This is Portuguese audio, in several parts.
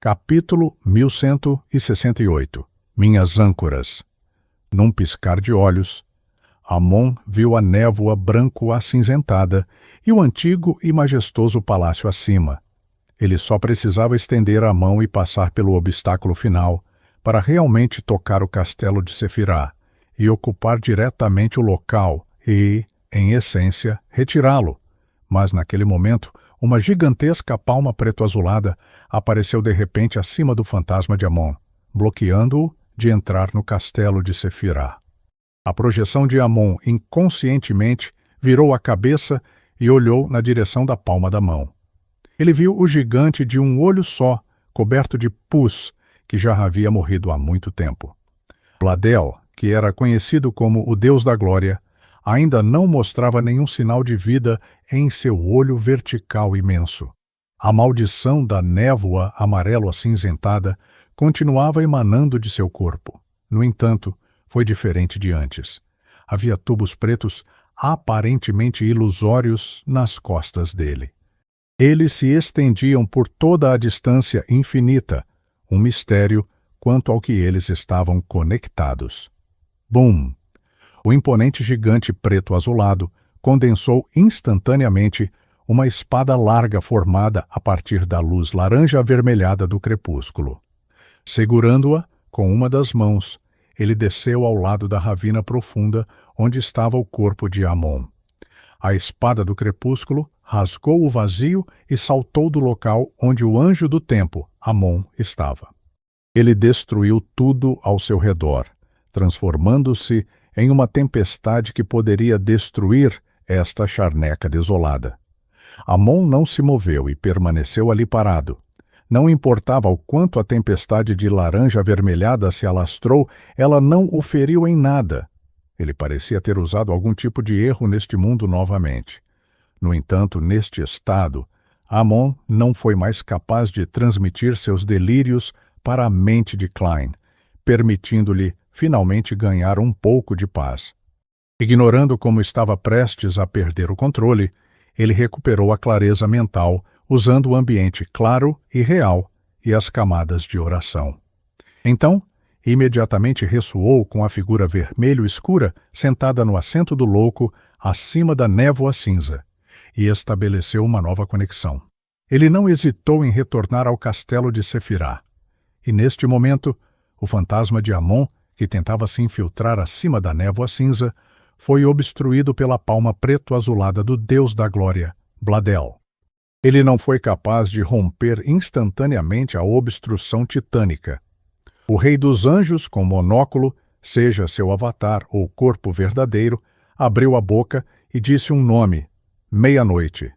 Capítulo 1168. Minhas âncoras. Num piscar de olhos, Amon viu a névoa branco-acinzentada e o antigo e majestoso palácio acima. Ele só precisava estender a mão e passar pelo obstáculo final para realmente tocar o castelo de Sefirá e ocupar diretamente o local e, em essência, retirá-lo. Mas, naquele momento, uma gigantesca palma preto-azulada apareceu de repente acima do fantasma de Amon, bloqueando-o de entrar no castelo de Sefirá. A projeção de Amon inconscientemente virou a cabeça e olhou na direção da palma da mão. Ele viu o gigante de um olho só, coberto de pus, que já havia morrido há muito tempo. Bladel, que era conhecido como o Deus da Glória, ainda não mostrava nenhum sinal de vida em seu olho vertical imenso. A maldição da névoa amarelo-acinzentada continuava emanando de seu corpo. No entanto, foi diferente de antes. Havia tubos pretos aparentemente ilusórios nas costas dele. Eles se estendiam por toda a distância infinita, um mistério quanto ao que eles estavam conectados. Bum! O imponente gigante preto-azulado condensou instantaneamente uma espada larga formada a partir da luz laranja-avermelhada do crepúsculo. Segurando-a com uma das mãos, ele desceu ao lado da ravina profunda onde estava o corpo de Amon. A espada do crepúsculo rasgou o vazio e saltou do local onde o anjo do tempo, Amon, estava. Ele destruiu tudo ao seu redor, transformando-se em uma tempestade que poderia destruir esta charneca desolada. Amon não se moveu e permaneceu ali parado. Não importava o quanto a tempestade de laranja avermelhada se alastrou, ela não o feriu em nada. Ele parecia ter usado algum tipo de erro neste mundo novamente. No entanto, neste estado, Amon não foi mais capaz de transmitir seus delírios para a mente de Klein, permitindo-lhe finalmente ganhar um pouco de paz. Ignorando como estava prestes a perder o controle, ele recuperou a clareza mental, usando o ambiente claro e real e as camadas de oração. Então, imediatamente ressoou com a figura vermelho escura sentada no assento do louco acima da névoa cinza, e estabeleceu uma nova conexão. Ele não hesitou em retornar ao castelo de Sefirá. E neste momento, o fantasma de Amon, que tentava se infiltrar acima da névoa cinza, foi obstruído pela palma preto-azulada do Deus da Glória, Bladel. Ele não foi capaz de romper instantaneamente a obstrução titânica. O Rei dos Anjos, com monóculo, seja seu avatar ou corpo verdadeiro, abriu a boca e disse um nome: Meia-Noite.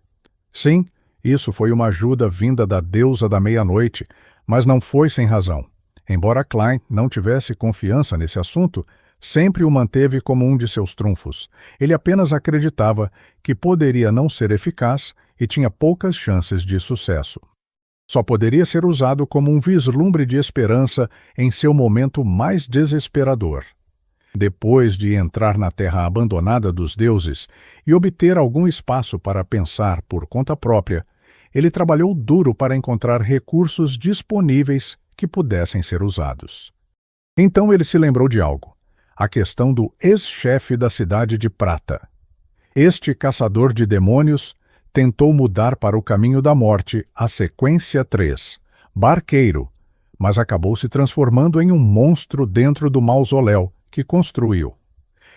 Sim, isso foi uma ajuda vinda da deusa da meia-noite, mas não foi sem razão. Embora Klein não tivesse confiança nesse assunto, sempre o manteve como um de seus trunfos. Ele apenas acreditava que poderia não ser eficaz e tinha poucas chances de sucesso. Só poderia ser usado como um vislumbre de esperança em seu momento mais desesperador. Depois de entrar na terra abandonada dos deuses e obter algum espaço para pensar por conta própria, ele trabalhou duro para encontrar recursos disponíveis que pudessem ser usados. Então ele se lembrou de algo: a questão do ex-chefe da cidade de Prata. Este caçador de demônios tentou mudar para o caminho da morte a sequência 3, Barqueiro, mas acabou se transformando em um monstro dentro do mausoléu que construiu.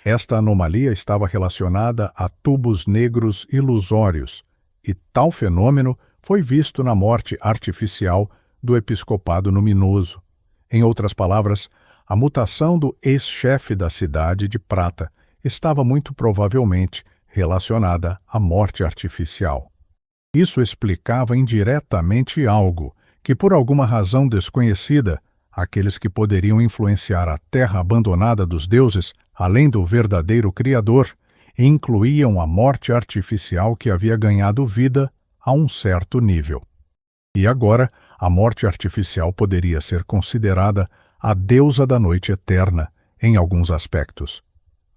Esta anomalia estava relacionada a tubos negros ilusórios, e tal fenômeno foi visto na morte artificial do episcopado luminoso. Em outras palavras, a mutação do ex-chefe da cidade de Prata estava muito provavelmente relacionada à morte artificial. Isso explicava indiretamente algo que, por alguma razão desconhecida, aqueles que poderiam influenciar a terra abandonada dos deuses, além do verdadeiro Criador, incluíam a morte artificial que havia ganhado vida a um certo nível. E agora, a morte artificial poderia ser considerada a deusa da noite eterna, em alguns aspectos.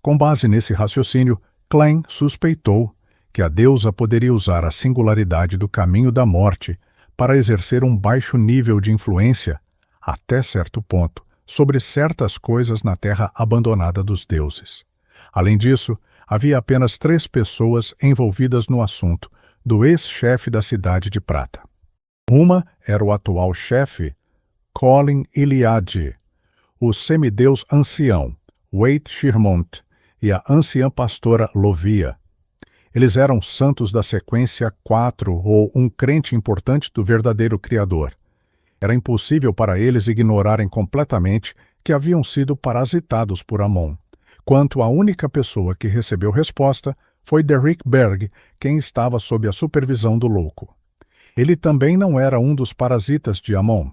Com base nesse raciocínio, Klein suspeitou que a deusa poderia usar a singularidade do caminho da morte para exercer um baixo nível de influência, até certo ponto, sobre certas coisas na terra abandonada dos deuses. Além disso, havia apenas 3 pessoas envolvidas no assunto do ex-chefe da Cidade de Prata. Uma era o atual chefe, Colin Iliade, o semideus ancião, Wade Shearmont, e a anciã pastora Lovia. Eles eram santos da sequência 4 ou um crente importante do verdadeiro Criador. Era impossível para eles ignorarem completamente que haviam sido parasitados por Amon. Quanto à única pessoa que recebeu resposta, foi Derrick Berg, quem estava sob a supervisão do louco. Ele também não era um dos parasitas de Amon.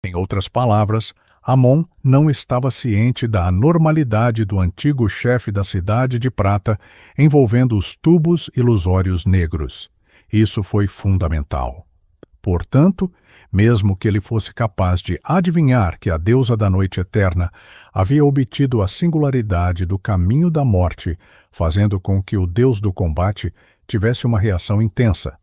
Em outras palavras, Amon não estava ciente da anormalidade do antigo chefe da Cidade de Prata envolvendo os tubos ilusórios negros. Isso foi fundamental. Portanto, mesmo que ele fosse capaz de adivinhar que a deusa da noite eterna havia obtido a singularidade do caminho da morte, fazendo com que o deus do combate tivesse uma reação intensa,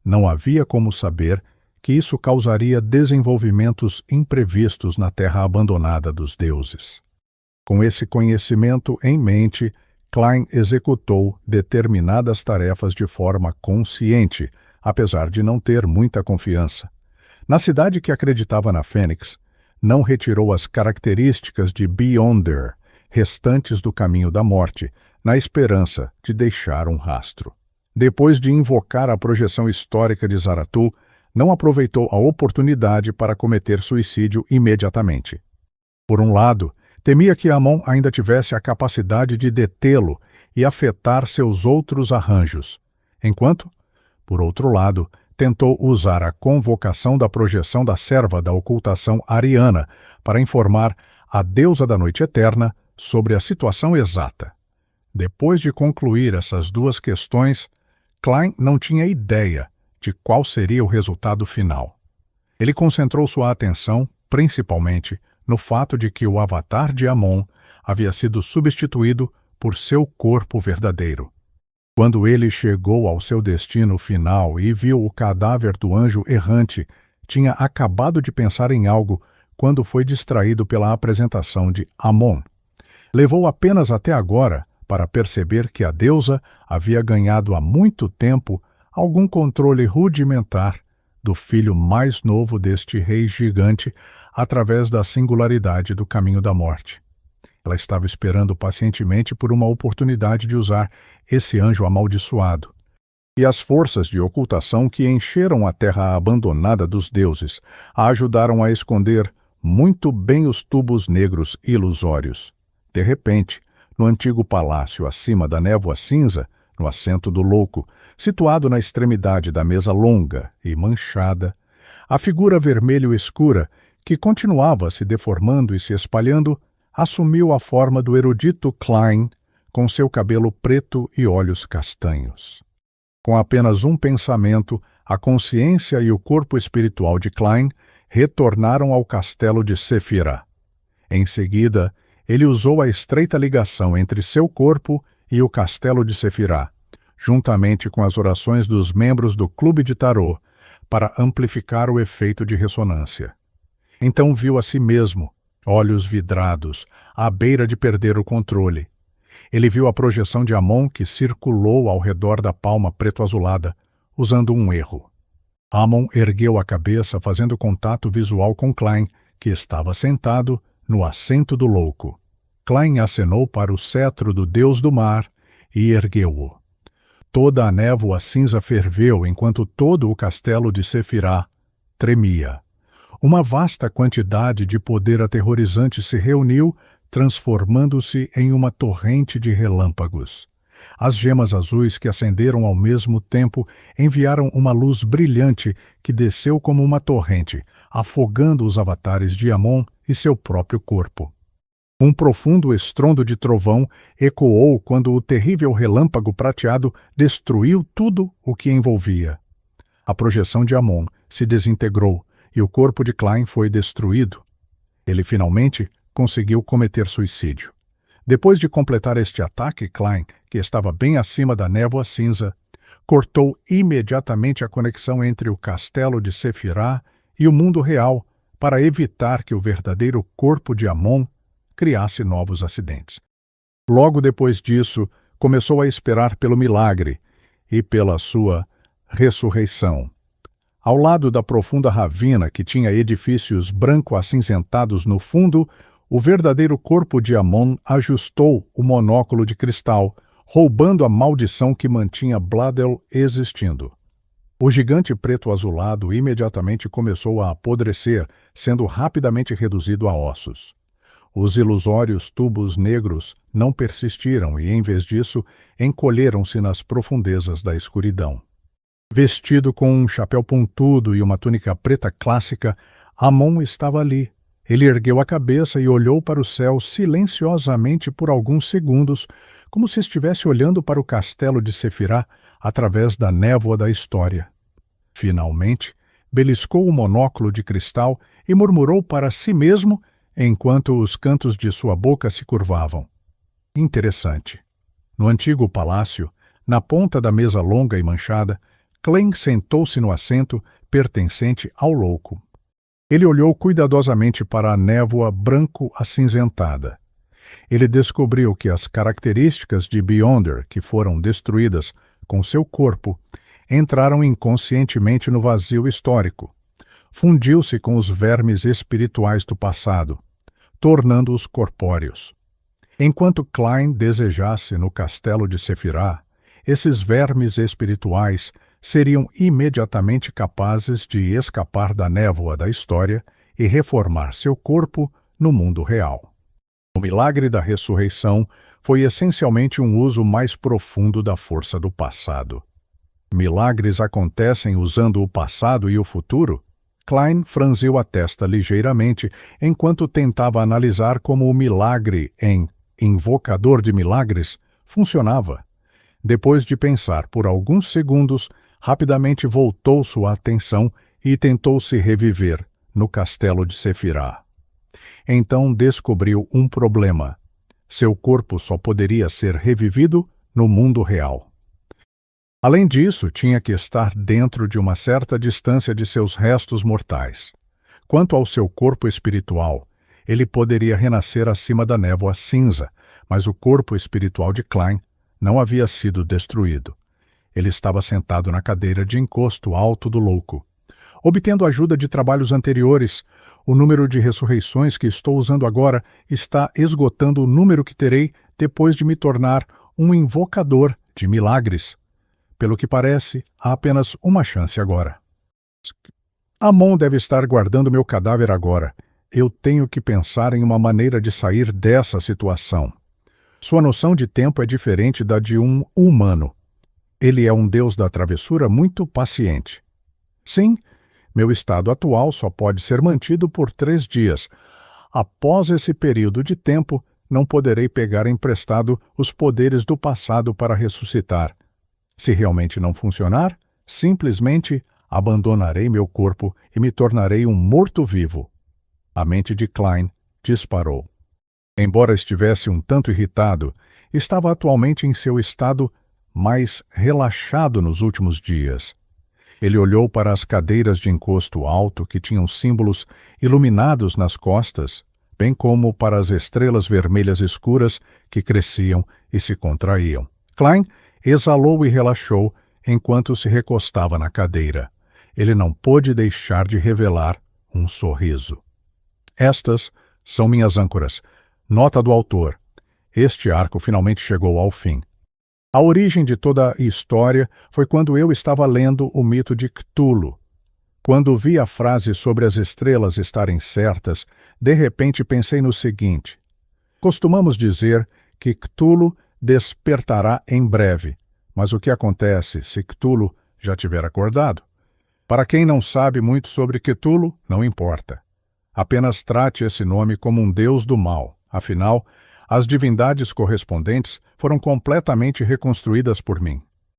não havia como saber que isso causaria desenvolvimentos imprevistos na terra abandonada dos deuses. Com esse conhecimento em mente, Klein executou determinadas tarefas de forma consciente, apesar de não ter muita confiança. Na cidade que acreditava na Fênix, não retirou as características de Beyonder, restantes do caminho da morte, na esperança de deixar um rastro. Depois de invocar a projeção histórica de Zaratul, não aproveitou a oportunidade para cometer suicídio imediatamente. Por um lado, temia que Amon ainda tivesse a capacidade de detê-lo e afetar seus outros arranjos, enquanto, por outro lado, tentou usar a convocação da projeção da serva da ocultação Ariana para informar a deusa da noite eterna sobre a situação exata. Depois de concluir essas duas questões, Klein não tinha ideia de qual seria o resultado final. Ele concentrou sua atenção, principalmente, no fato de que o avatar de Amon havia sido substituído por seu corpo verdadeiro. Quando ele chegou ao seu destino final e viu o cadáver do anjo errante, tinha acabado de pensar em algo quando foi distraído pela apresentação de Amon. Levou apenas até agora para perceber que a deusa havia ganhado há muito tempo algum controle rudimentar do filho mais novo deste rei gigante através da singularidade do caminho da morte. Ela estava esperando pacientemente por uma oportunidade de usar esse anjo amaldiçoado. E as forças de ocultação que encheram a terra abandonada dos deuses a ajudaram a esconder muito bem os tubos negros ilusórios. De repente, no antigo palácio acima da névoa cinza, no assento do louco, situado na extremidade da mesa longa e manchada, a figura vermelho escura, que continuava se deformando e se espalhando, assumiu a forma do erudito Klein, com seu cabelo preto e olhos castanhos. Com apenas um pensamento, a consciência e o corpo espiritual de Klein retornaram ao castelo de Sefira. Em seguida, ele usou a estreita ligação entre seu corpo e o castelo de Sefirá, juntamente com as orações dos membros do Clube de Tarô, para amplificar o efeito de ressonância. Então viu a si mesmo, olhos vidrados, à beira de perder o controle. Ele viu a projeção de Amon que circulou ao redor da palma preto-azulada, usando um erro. Amon ergueu a cabeça fazendo contato visual com Klein, que estava sentado no assento do louco. Klein acenou para o cetro do deus do mar e ergueu-o. Toda a névoa cinza ferveu enquanto todo o castelo de Sefirá tremia. Uma vasta quantidade de poder aterrorizante se reuniu, transformando-se em uma torrente de relâmpagos. As gemas azuis que acenderam ao mesmo tempo enviaram uma luz brilhante que desceu como uma torrente, afogando os avatares de Amon e seu próprio corpo. Um profundo estrondo de trovão ecoou quando o terrível relâmpago prateado destruiu tudo o que envolvia. A projeção de Amon se desintegrou e o corpo de Klein foi destruído. Ele finalmente conseguiu cometer suicídio. Depois de completar este ataque, Klein, que estava bem acima da névoa cinza, Cortou imediatamente a conexão entre o castelo de Sefirá e o mundo real para evitar que o verdadeiro corpo de Amon criasse novos acidentes. Logo depois disso, começou a esperar pelo milagre e pela sua ressurreição. Ao lado da profunda ravina que tinha edifícios branco-acinzentados no fundo, o verdadeiro corpo de Amon ajustou o monóculo de cristal, roubando a maldição que mantinha Bladel existindo. O gigante preto-azulado imediatamente começou a apodrecer, sendo rapidamente reduzido a ossos. Os ilusórios tubos negros não persistiram e, em vez disso, encolheram-se nas profundezas da escuridão. Vestido com um chapéu pontudo e uma túnica preta clássica, Amon estava ali. Ele ergueu a cabeça e olhou para o céu silenciosamente por alguns segundos, como se estivesse olhando para o castelo de Sefirá através da névoa da história. Finalmente, beliscou o monóculo de cristal e murmurou para si mesmo enquanto os cantos de sua boca se curvavam. Interessante. No antigo palácio, na ponta da mesa longa e manchada, Klein sentou-se no assento pertencente ao louco. Ele olhou cuidadosamente para a névoa branco-acinzentada. Ele descobriu que as características de Beyonder, que foram destruídas com seu corpo, entraram inconscientemente no vazio histórico. Fundiu-se com os vermes espirituais do passado, tornando-os corpóreos. Enquanto Klein desejasse no castelo de Sefirá, esses vermes espirituais seriam imediatamente capazes de escapar da névoa da história e reformar seu corpo no mundo real. O milagre da ressurreição foi essencialmente um uso mais profundo da força do passado. Milagres acontecem usando o passado e o futuro? Klein franziu a testa ligeiramente enquanto tentava analisar como o milagre em Invocador de Milagres funcionava. Depois de pensar por alguns segundos, rapidamente voltou sua atenção e tentou se reviver no castelo de Sefirá. Então descobriu um problema. Seu corpo só poderia ser revivido no mundo real. Além disso, tinha que estar dentro de uma certa distância de seus restos mortais. Quanto ao seu corpo espiritual, ele poderia renascer acima da névoa cinza, mas o corpo espiritual de Klein não havia sido destruído. Ele estava sentado na cadeira de encosto alto do louco. Obtendo ajuda de trabalhos anteriores, o número de ressurreições que estou usando agora está esgotando o número que terei depois de me tornar um invocador de milagres. Pelo que parece, há apenas uma chance agora. Amon deve estar guardando meu cadáver agora. Eu tenho que pensar em uma maneira de sair dessa situação. Sua noção de tempo é diferente da de um humano. Ele é um deus da travessura muito paciente. Sim, meu estado atual só pode ser mantido por 3 dias. Após esse período de tempo, não poderei pegar emprestado os poderes do passado para ressuscitar. Se realmente não funcionar, simplesmente abandonarei meu corpo e me tornarei um morto-vivo. A mente de Klein disparou. Embora estivesse um tanto irritado, estava atualmente em seu estado mais relaxado nos últimos dias. Ele olhou para as cadeiras de encosto alto que tinham símbolos iluminados nas costas, bem como para as estrelas vermelhas escuras que cresciam e se contraíam. Klein exalou e relaxou enquanto se recostava na cadeira. Ele não pôde deixar de revelar um sorriso. Estas são minhas âncoras. Nota do autor. Este arco finalmente chegou ao fim. A origem de toda a história foi quando eu estava lendo o mito de Cthulhu. Quando vi a frase sobre as estrelas estarem certas, de repente pensei no seguinte: costumamos dizer que Cthulhu despertará em breve, mas o que acontece se Cthulhu já tiver acordado? Para quem não sabe muito sobre Cthulhu, não importa. Apenas trate esse nome como um deus do mal. Afinal, as divindades correspondentes foram completamente reconstruídas por mim.